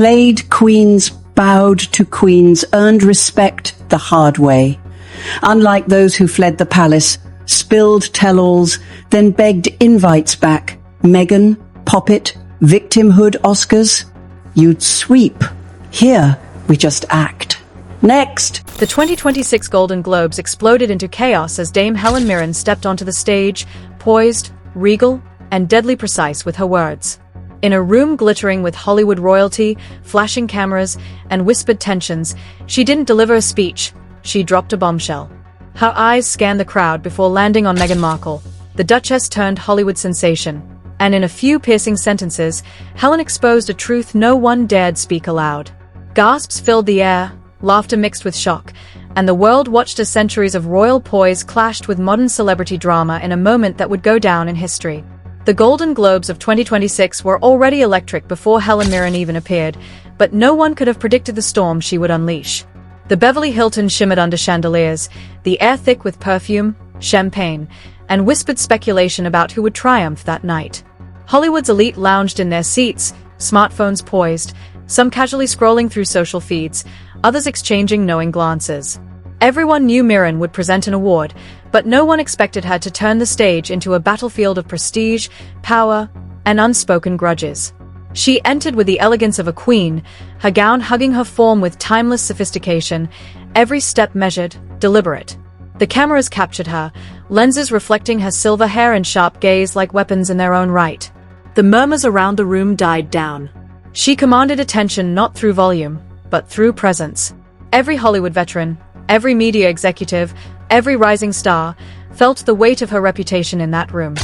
Played queens, bowed to queens, earned respect the hard way. Unlike those who fled the palace, spilled tell-alls, then begged invites back, Meghan, Poppet, victimhood Oscars, you'd sweep. Here, we just act. Next! The 2026 Golden Globes exploded into chaos as Dame Helen Mirren stepped onto the stage, poised, regal, and deadly precise with her words. In a room glittering with Hollywood royalty, flashing cameras, and whispered tensions, she didn't deliver a speech, she dropped a bombshell. Her eyes scanned the crowd before landing on Meghan Markle, the Duchess turned Hollywood sensation, and in a few piercing sentences, Helen exposed a truth no one dared speak aloud. Gasps filled the air, laughter mixed with shock, and the world watched as centuries of royal poise clashed with modern celebrity drama in a moment that would go down in history. The Golden Globes of 2026 were already electric before Helen Mirren even appeared, but no one could have predicted the storm she would unleash. The Beverly Hilton shimmered under chandeliers, the air thick with perfume, champagne, and whispered speculation about who would triumph that night. Hollywood's elite lounged in their seats, smartphones poised, some casually scrolling through social feeds, others exchanging knowing glances. Everyone knew Mirren would present an award, but no one expected her to turn the stage into a battlefield of prestige, power, and unspoken grudges. She entered with the elegance of a queen, her gown hugging her form with timeless sophistication, every step measured, deliberate. The cameras captured her, lenses reflecting her silver hair and sharp gaze like weapons in their own right. The murmurs around the room died down. She commanded attention not through volume, but through presence. Every Hollywood veteran, every media executive, every rising star, felt the weight of her reputation in that room.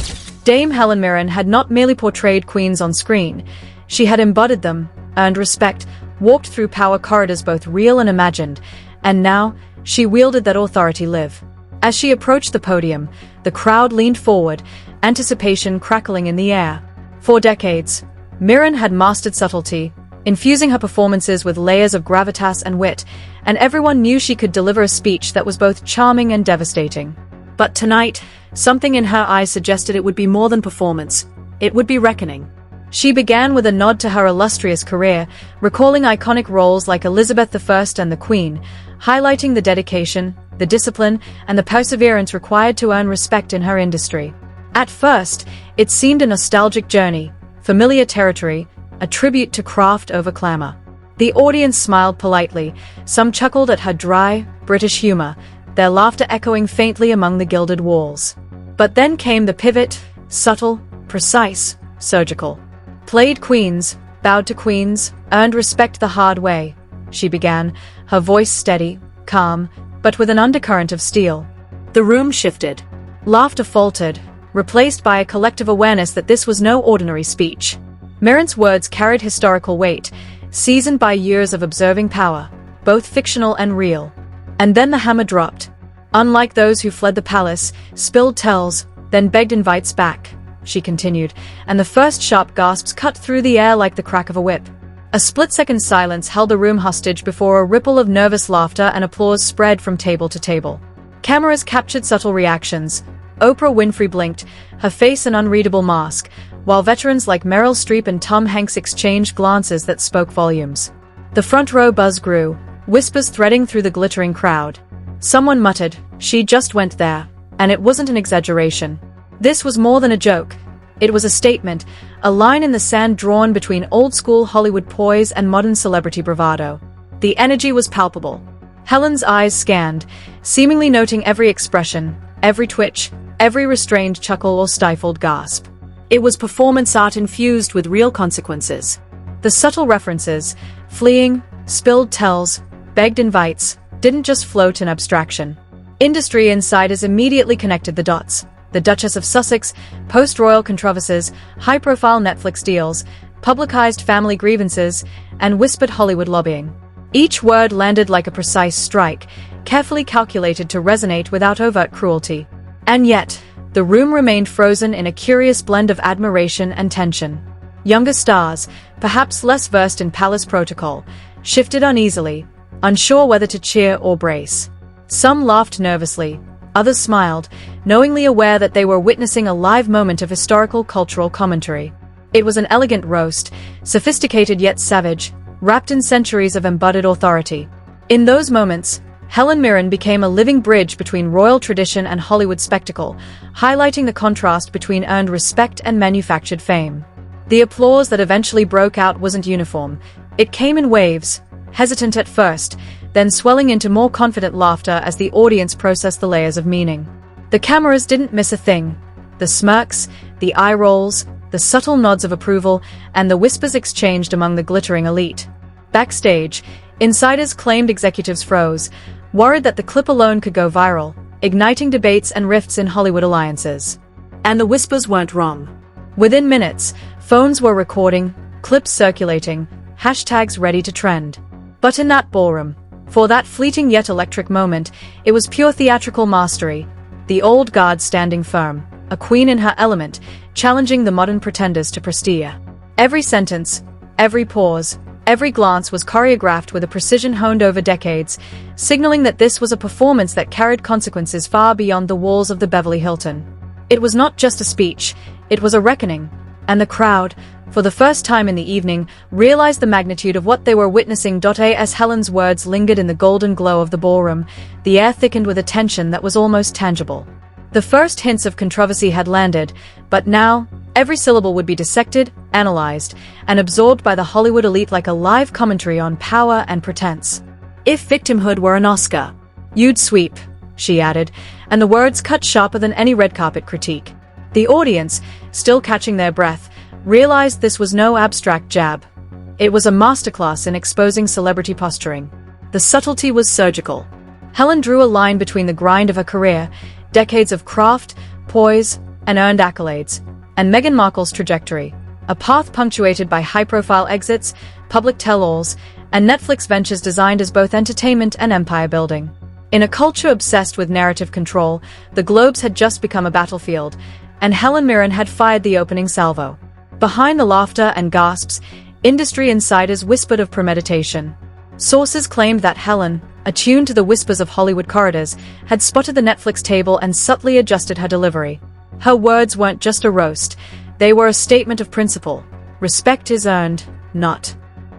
Dame Helen Mirren had not merely portrayed queens on screen, she had embodied them, earned respect, walked through power corridors both real and imagined, and now, she wielded that authority live. As she approached the podium, the crowd leaned forward, anticipation crackling in the air. For decades, Mirren had mastered subtlety, infusing her performances with layers of gravitas and wit, and everyone knew she could deliver a speech that was both charming and devastating. But tonight, something in her eyes suggested it would be more than performance. It would be reckoning. She began with a nod to her illustrious career, recalling iconic roles like Elizabeth I and the Queen, highlighting the dedication, the discipline, and the perseverance required to earn respect in her industry. At first, it seemed a nostalgic journey, familiar territory, a tribute to craft over clamor. The audience smiled politely, some chuckled at her dry, British humor, their laughter echoing faintly among the gilded walls. But then came the pivot, subtle, precise, surgical. Played queens, bowed to queens, earned respect the hard way, she began, her voice steady, calm, but with an undercurrent of steel. The room shifted. Laughter faltered, replaced by a collective awareness that this was no ordinary speech. Mirren's words carried historical weight, seasoned by years of observing power, both fictional and real. And then the hammer dropped. Unlike those who fled the palace, spilled tells, then begged invites back, she continued, and the first sharp gasps cut through the air like the crack of a whip. A split-second silence held the room hostage before a ripple of nervous laughter and applause spread from table to table. Cameras captured subtle reactions. Oprah Winfrey blinked, her face an unreadable mask, while veterans like Meryl Streep and Tom Hanks exchanged glances that spoke volumes. The front row buzz grew, whispers threading through the glittering crowd. Someone muttered, "She just went there," and it wasn't an exaggeration. This was more than a joke. It was a statement, a line in the sand drawn between old-school Hollywood poise and modern celebrity bravado. The energy was palpable. Helen's eyes scanned, seemingly noting every expression, every twitch, every restrained chuckle or stifled gasp. It was performance art infused with real consequences. The subtle references, fleeing, spilled tells, begged invites, didn't just float in abstraction. Industry insiders immediately connected the dots. The Duchess of Sussex, post-royal controversies, high-profile Netflix deals, publicized family grievances, and whispered Hollywood lobbying. Each word landed like a precise strike, carefully calculated to resonate without overt cruelty. And yet, the room remained frozen in a curious blend of admiration and tension. Younger stars, perhaps less versed in palace protocol, shifted uneasily, unsure whether to cheer or brace. Some laughed nervously, others smiled, knowingly aware that they were witnessing a live moment of historical cultural commentary. It was an elegant roast, sophisticated yet savage, wrapped in centuries of embodied authority. In those moments, Helen Mirren became a living bridge between royal tradition and Hollywood spectacle, highlighting the contrast between earned respect and manufactured fame. The applause that eventually broke out wasn't uniform. It came in waves, hesitant at first, then swelling into more confident laughter as the audience processed the layers of meaning. The cameras didn't miss a thing. The smirks, the eye rolls, the subtle nods of approval, and the whispers exchanged among the glittering elite. Backstage, insiders claimed executives froze, worried that the clip alone could go viral, igniting debates and rifts in Hollywood alliances. And the whispers weren't wrong. Within minutes, phones were recording, clips circulating, hashtags ready to trend. But in that ballroom, for that fleeting yet electric moment, it was pure theatrical mastery, the old guard standing firm, a queen in her element, challenging the modern pretenders to prestige. Every sentence, every pause, every glance was choreographed with a precision honed over decades, signaling that this was a performance that carried consequences far beyond the walls of the Beverly Hilton. It was not just a speech, it was a reckoning, and the crowd, for the first time in the evening, realized the magnitude of what they were witnessing. As Helen's words lingered in the golden glow of the ballroom, the air thickened with a tension that was almost tangible. The first hints of controversy had landed, but now, every syllable would be dissected, analyzed, and absorbed by the Hollywood elite like a live commentary on power and pretense. If victimhood were an Oscar, you'd sweep, she added, and the words cut sharper than any red carpet critique. The audience, still catching their breath, realized this was no abstract jab. It was a masterclass in exposing celebrity posturing. The subtlety was surgical. Helen drew a line between the grind of her career, decades of craft, poise, and earned accolades, and Meghan Markle's trajectory, a path punctuated by high-profile exits, public tell-alls, and Netflix ventures designed as both entertainment and empire-building. In a culture obsessed with narrative control, the Globes had just become a battlefield, and Helen Mirren had fired the opening salvo. Behind the laughter and gasps, industry insiders whispered of premeditation. Sources claimed that Helen, attuned to the whispers of Hollywood corridors, had spotted the Netflix table and subtly adjusted her delivery. Her words weren't just a roast, they were a statement of principle. Respect is earned, not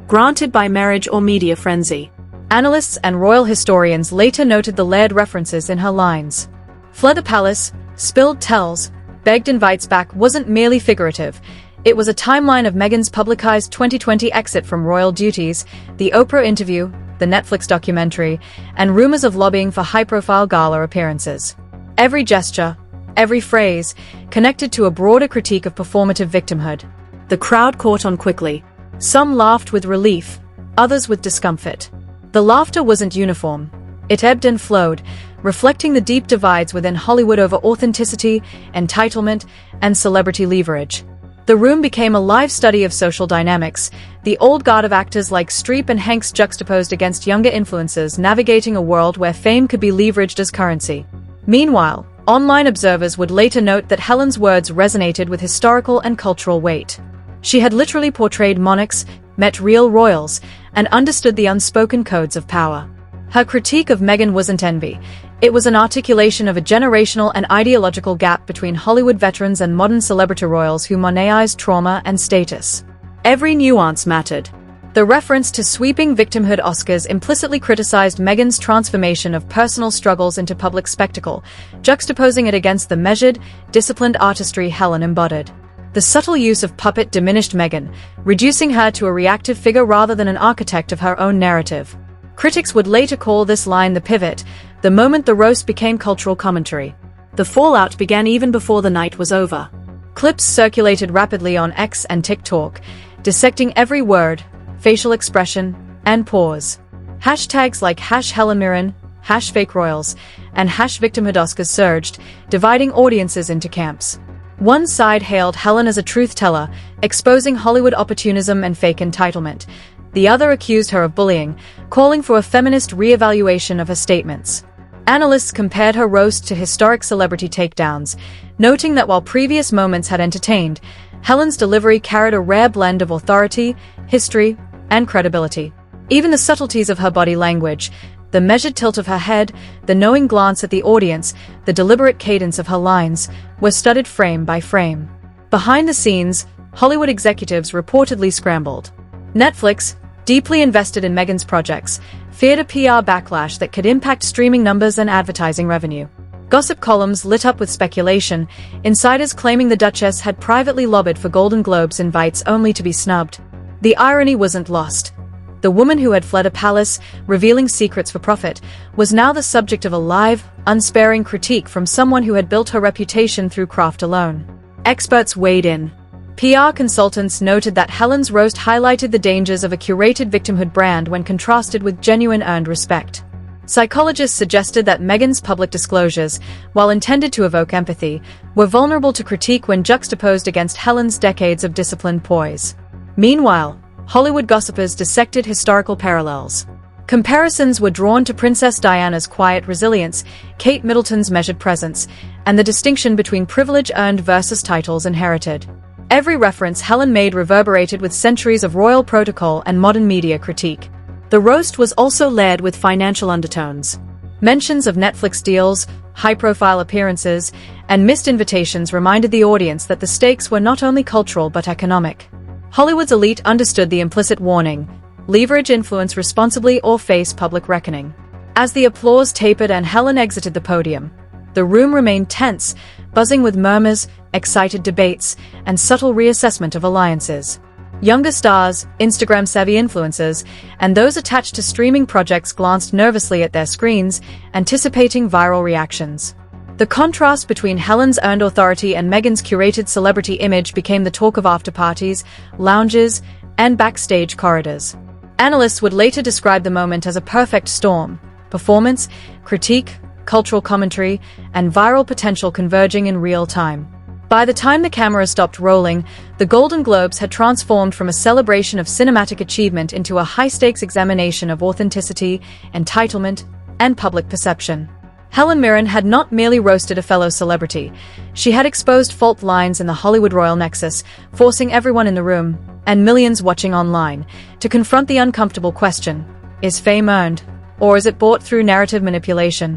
granted by marriage or media frenzy. Analysts and royal historians later noted the layered references in her lines. Fled the palace, spilled tells, begged invites back wasn't merely figurative. It was a timeline of Meghan's publicized 2020 exit from royal duties, the Oprah interview, the Netflix documentary, and rumors of lobbying for high-profile gala appearances. Every gesture, every phrase, connected to a broader critique of performative victimhood. The crowd caught on quickly. Some laughed with relief, others with discomfort. The laughter wasn't uniform. It ebbed and flowed, reflecting the deep divides within Hollywood over authenticity, entitlement, and celebrity leverage. The room became a live study of social dynamics, the old guard of actors like Streep and Hanks juxtaposed against younger influencers navigating a world where fame could be leveraged as currency. Meanwhile, online observers would later note that Helen's words resonated with historical and cultural weight. She had literally portrayed monarchs, met real royals, and understood the unspoken codes of power. Her critique of Meghan wasn't envy. It was an articulation of a generational and ideological gap between Hollywood veterans and modern celebrity royals who monetised trauma and status. Every nuance mattered. The reference to sweeping victimhood Oscars implicitly criticized Meghan's transformation of personal struggles into public spectacle, juxtaposing it against the measured, disciplined artistry Helen embodied. The subtle use of puppet diminished Meghan, reducing her to a reactive figure rather than an architect of her own narrative. Critics would later call this line the pivot, the moment the roast became cultural commentary. The fallout began even before the night was over. Clips circulated rapidly on X and TikTok, dissecting every word, facial expression, and pause. Hashtags like #HelenMirren, #FakeRoyals, and #VictimhoodOscars surged, dividing audiences into camps. One side hailed Helen as a truth-teller, exposing Hollywood opportunism and fake entitlement. The other accused her of bullying, calling for a feminist re-evaluation of her statements. Analysts compared her roast to historic celebrity takedowns, noting that while previous moments had entertained, Helen's delivery carried a rare blend of authority, history, and credibility. Even the subtleties of her body language, the measured tilt of her head, the knowing glance at the audience, the deliberate cadence of her lines, were studied frame by frame. Behind the scenes, Hollywood executives reportedly scrambled. Netflix, deeply invested in Meghan's projects, feared a PR backlash that could impact streaming numbers and advertising revenue. Gossip columns lit up with speculation, insiders claiming the Duchess had privately lobbied for Golden Globes invites only to be snubbed. The irony wasn't lost. The woman who had fled a palace, revealing secrets for profit, was now the subject of a live, unsparing critique from someone who had built her reputation through craft alone. Experts weighed in. PR consultants noted that Helen's roast highlighted the dangers of a curated victimhood brand when contrasted with genuine earned respect. Psychologists suggested that Meghan's public disclosures, while intended to evoke empathy, were vulnerable to critique when juxtaposed against Helen's decades of disciplined poise. Meanwhile, Hollywood gossipers dissected historical parallels. Comparisons were drawn to Princess Diana's quiet resilience, Kate Middleton's measured presence, and the distinction between privilege earned versus titles inherited. Every reference Helen made reverberated with centuries of royal protocol and modern media critique. The roast was also layered with financial undertones. Mentions of Netflix deals, high-profile appearances, and missed invitations reminded the audience that the stakes were not only cultural but economic. Hollywood's elite understood the implicit warning: leverage influence responsibly or face public reckoning. As the applause tapered and Helen exited the podium, the room remained tense, buzzing with murmurs, excited debates, and subtle reassessment of alliances. Younger stars, Instagram-savvy influencers, and those attached to streaming projects glanced nervously at their screens, anticipating viral reactions. The contrast between Helen's earned authority and Meghan's curated celebrity image became the talk of after-parties, lounges, and backstage corridors. Analysts would later describe the moment as a perfect storm: performance, critique, cultural commentary, and viral potential converging in real time. By the time the camera stopped rolling, the Golden Globes had transformed from a celebration of cinematic achievement into a high-stakes examination of authenticity, entitlement, and public perception. Helen Mirren had not merely roasted a fellow celebrity. She had exposed fault lines in the Hollywood royal nexus, forcing everyone in the room, and millions watching online, to confront the uncomfortable question: is fame earned, or is it bought through narrative manipulation?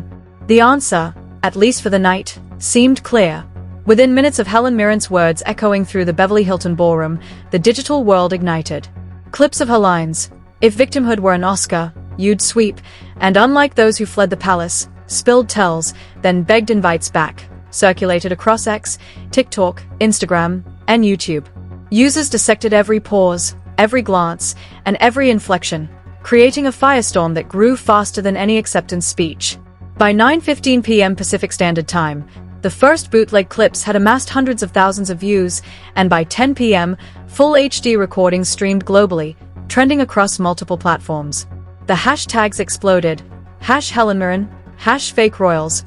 The answer, at least for the night, seemed clear. Within minutes of Helen Mirren's words echoing through the Beverly Hilton ballroom, the digital world ignited. Clips of her lines: "If victimhood were an Oscar, you'd sweep," and "unlike those who fled the palace, spilled tells, then begged invites back," circulated across X, TikTok, Instagram, and YouTube. Users dissected every pause, every glance, and every inflection, creating a firestorm that grew faster than any acceptance speech. By 9:15 p.m. Pacific Standard Time, the first bootleg clips had amassed hundreds of thousands of views, and by 10 p.m., full HD recordings streamed globally, trending across multiple platforms. The hashtags exploded: #HelenMirren, #FakeRoyals,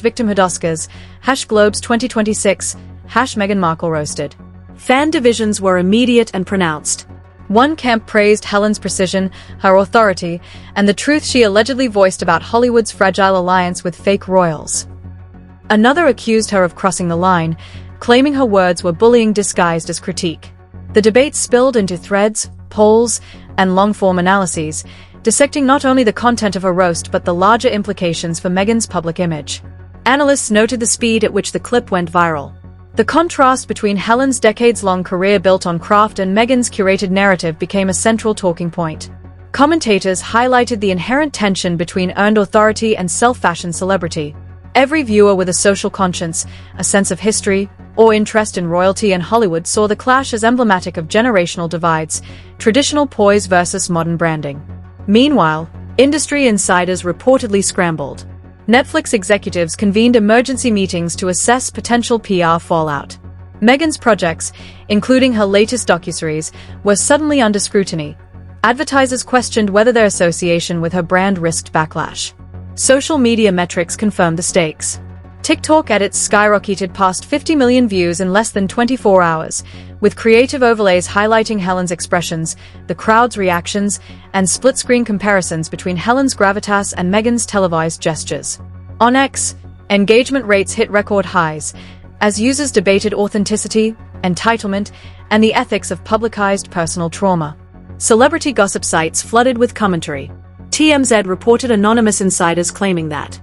#Victimhood Oscars, #Globes 2026, #Meghan Markle roasted. Fan divisions were immediate and pronounced. One camp praised Helen's precision, her authority, and the truth she allegedly voiced about Hollywood's fragile alliance with fake royals. Another accused her of crossing the line, claiming her words were bullying disguised as critique. The debate spilled into threads, polls, and long-form analyses, dissecting not only the content of her roast but the larger implications for Meghan's public image. Analysts noted the speed at which the clip went viral. The contrast between Helen's decades-long career built on craft and Meghan's curated narrative became a central talking point. Commentators highlighted the inherent tension between earned authority and self-fashioned celebrity. Every viewer with a social conscience, a sense of history, or interest in royalty and Hollywood saw the clash as emblematic of generational divides, traditional poise versus modern branding. Meanwhile, industry insiders reportedly scrambled. Netflix executives convened emergency meetings to assess potential PR fallout. Meghan's projects, including her latest docuseries, were suddenly under scrutiny. Advertisers questioned whether their association with her brand risked backlash. Social media metrics confirmed the stakes. TikTok edits skyrocketed past 50 million views in less than 24 hours, with creative overlays highlighting Helen's expressions, the crowd's reactions, and split-screen comparisons between Helen's gravitas and Meghan's televised gestures. On X, engagement rates hit record highs, as users debated authenticity, entitlement, and the ethics of publicized personal trauma. Celebrity gossip sites flooded with commentary. TMZ reported anonymous insiders claiming that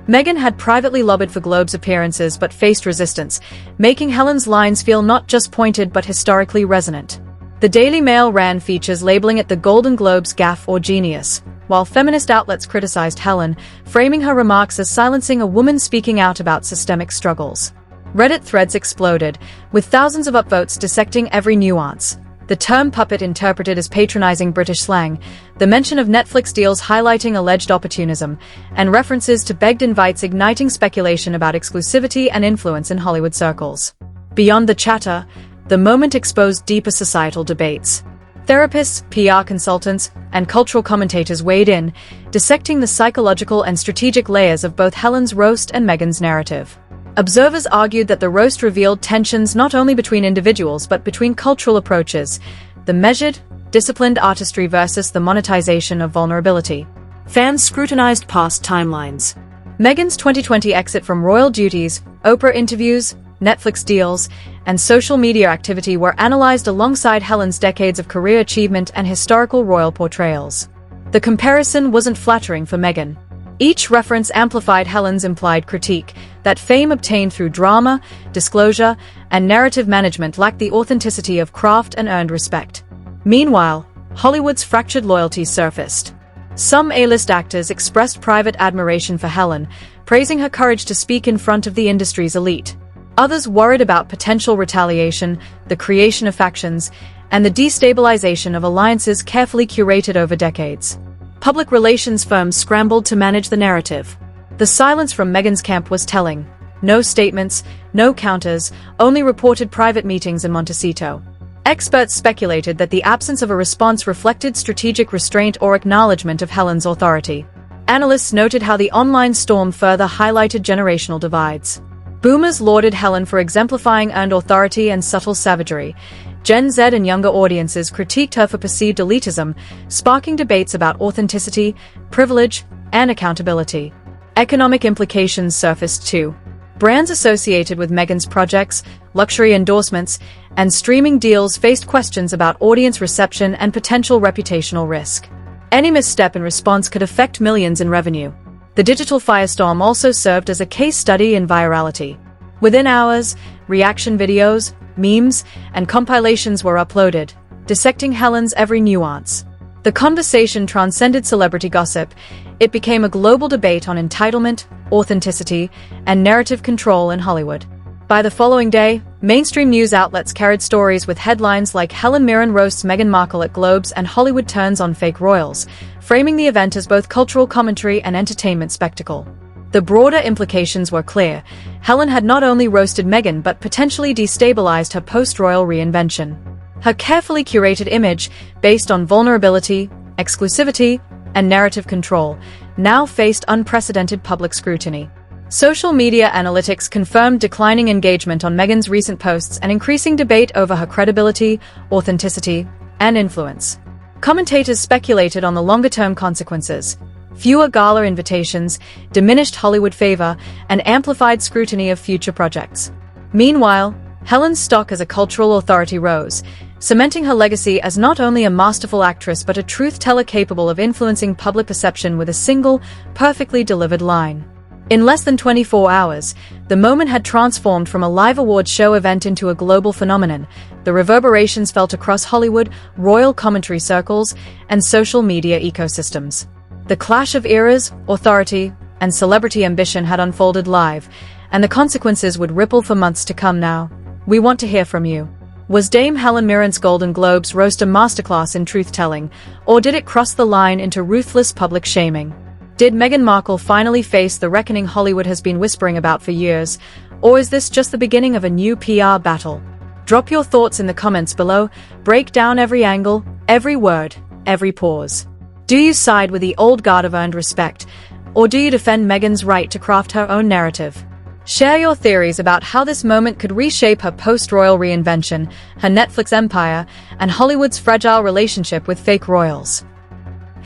Meghan had privately lobbied for Globes appearances but faced resistance, making Helen's lines feel not just pointed but historically resonant. The Daily Mail ran features labeling it the Golden Globes gaffe or genius, while feminist outlets criticized Helen, framing her remarks as silencing a woman speaking out about systemic struggles. Reddit threads exploded, with thousands of upvotes dissecting every nuance. The term puppet interpreted as patronizing British slang, the mention of Netflix deals highlighting alleged opportunism, and references to begged invites igniting speculation about exclusivity and influence in Hollywood circles. Beyond the chatter, the moment exposed deeper societal debates. Therapists, PR consultants, and cultural commentators weighed in, dissecting the psychological and strategic layers of both Helen's roast and Meghan's narrative. Observers argued that the roast revealed tensions not only between individuals but between cultural approaches, the measured, disciplined artistry versus the monetization of vulnerability. Fans scrutinized past timelines. Meghan's 2020 exit from royal duties, Oprah interviews, Netflix deals, and social media activity were analyzed alongside Helen's decades of career achievement and historical royal portrayals. The comparison wasn't flattering for Meghan. Each reference amplified Helen's implied critique that fame obtained through drama, disclosure, and narrative management lacked the authenticity of craft and earned respect. Meanwhile, Hollywood's fractured loyalties surfaced. Some A-list actors expressed private admiration for Helen, praising her courage to speak in front of the industry's elite. Others worried about potential retaliation, the creation of factions, and the destabilization of alliances carefully curated over decades. Public relations firms scrambled to manage the narrative. The silence from Meghan's camp was telling. No statements, no counters, only reported private meetings in Montecito. Experts speculated that the absence of a response reflected strategic restraint or acknowledgement of Helen's authority. Analysts noted how the online storm further highlighted generational divides. Boomers lauded Helen for exemplifying earned authority and subtle savagery. Gen Z and younger audiences critiqued her for perceived elitism, sparking debates about authenticity, privilege, and accountability. Economic implications surfaced too. Brands associated with Meghan's projects, luxury endorsements, and streaming deals faced questions about audience reception and potential reputational risk. Any misstep in response could affect millions in revenue. The digital firestorm also served as a case study in virality. Within hours, reaction videos, memes, and compilations were uploaded, dissecting Helen's every nuance. The conversation transcended celebrity gossip. It became a global debate on entitlement, authenticity, and narrative control in Hollywood. By the following day, mainstream news outlets carried stories with headlines like Helen Mirren roasts Meghan Markle at Globes and Hollywood turns on fake royals, framing the event as both cultural commentary and entertainment spectacle. The broader implications were clear. Helen had not only roasted Meghan but potentially destabilized her post-royal reinvention. Her carefully curated image, based on vulnerability, exclusivity, and narrative control, now faced unprecedented public scrutiny. Social media analytics confirmed declining engagement on Meghan's recent posts and increasing debate over her credibility, authenticity, and influence. Commentators speculated on the longer-term consequences. Fewer gala invitations, diminished Hollywood favor, and amplified scrutiny of future projects. Meanwhile, Helen's stock as a cultural authority rose, cementing her legacy as not only a masterful actress but a truth-teller capable of influencing public perception with a single, perfectly delivered line. In less than 24 hours, the moment had transformed from a live awards show event into a global phenomenon. The reverberations felt across Hollywood, royal commentary circles, and social media ecosystems. The clash of eras, authority, and celebrity ambition had unfolded live, and the consequences would ripple for months to come now. We want to hear from you. Was Dame Helen Mirren's Golden Globes roast a masterclass in truth-telling, or did it cross the line into ruthless public shaming? Did Meghan Markle finally face the reckoning Hollywood has been whispering about for years, or is this just the beginning of a new PR battle? Drop your thoughts in the comments below, break down every angle, every word, every pause. Do you side with the old guard of earned respect, or do you defend Meghan's right to craft her own narrative? Share your theories about how this moment could reshape her post-royal reinvention, her Netflix empire, and Hollywood's fragile relationship with fake royals.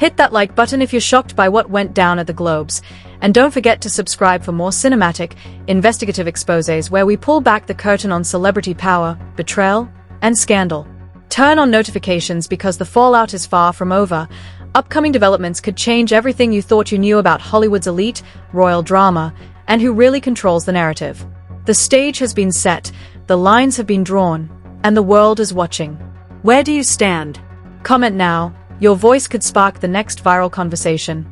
Hit that like button if you're shocked by what went down at the Globes, and don't forget to subscribe for more cinematic, investigative exposés where we pull back the curtain on celebrity power, betrayal, and scandal. Turn on notifications because the fallout is far from over. Upcoming developments could change everything you thought you knew about Hollywood's elite, royal drama, and who really controls the narrative. The stage has been set, the lines have been drawn, and the world is watching. Where do you stand? Comment now. Your voice could spark the next viral conversation.